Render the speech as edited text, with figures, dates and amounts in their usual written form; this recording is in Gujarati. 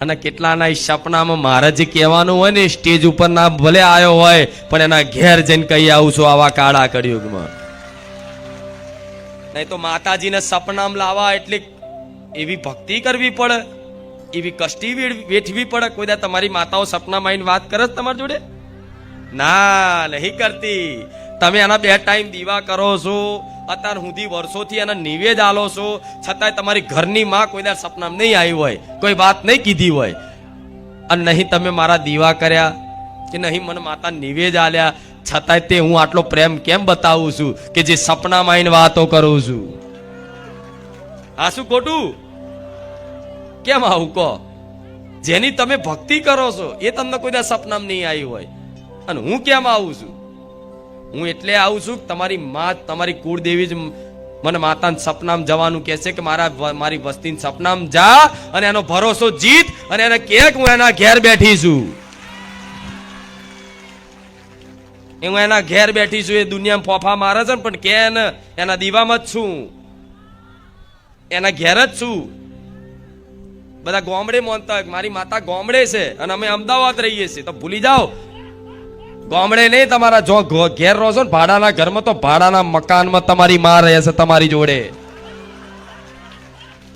અને કેટલાના સપનામાં મારે જે કહેવાનું હોય ને સ્ટેજ ઉપર ના ભલે આવ્યો હોય પણ એના ઘેર જઈને કહી આવું છું આવા કાળા કળિયુગમાં. નહીં તો માતાજીને સપનામાં લાવવા એટલે એવી ભક્તિ કરવી પડે, એવી કષ્ટી વેઠવી પડે. કોઈ દા તમારી માતાઓ સપનામાં આવીને વાત કરે તમારી જોડે? ના, નહીં કરતી. તમે એના 2 ટાઈમ દીવા કરો છો, અત્યાર સુધી વર્ષોથી એના નિવેદ આલો છો, છતાંય તમારી ઘરની માં કોઈ દર સપનામાં નહીં આવી હોય, કોઈ વાત નહીં કીધી હોય, અને નહીં તમે મારા દીવા કર્યા કે નહીં મને માતા નિવેદ આલ્યા, છતાંય તે હું આટલો પ્રેમ કેમ બતાવું છું કે જે સપનામાં આવીને વાતો કરું છું? આ શું ખોટું? કેમ આવું કહો? જેની તમે ભક્તિ કરો છો એ તમને કોઈ દર સપનામાં નહીં આવી હોય, અને હું કેમ આવું છું? હું એટલે આવું છું તમારી માં, તમારી કુળદેવી જ મને માતાના સપનામાં જવાનું કહે છે કે મારી વસ્તીના સપનામાં જા અને એનો ભરોસો જીત અને એને કહે કે હું એના ઘેર બેઠી છું. હું એના ઘેર બેઠી છું. એ દુનિયામાં ફોફા મારે છે પણ કે એના દીવામાં જ છું, એના ઘેર જ છું. બધા ગામડે માનતા હોય મારી માતા ગામડે છે અને અમે અમદાવાદ રહીએ છીએ, તો ભૂલી જાઓ. ગામડે નહીં, તમારા જો ઘેર રહો છો ને ભાડાના ઘરમાં, તો ભાડાના મકાનમાં તમારી માં રહે છે તમારી જોડે.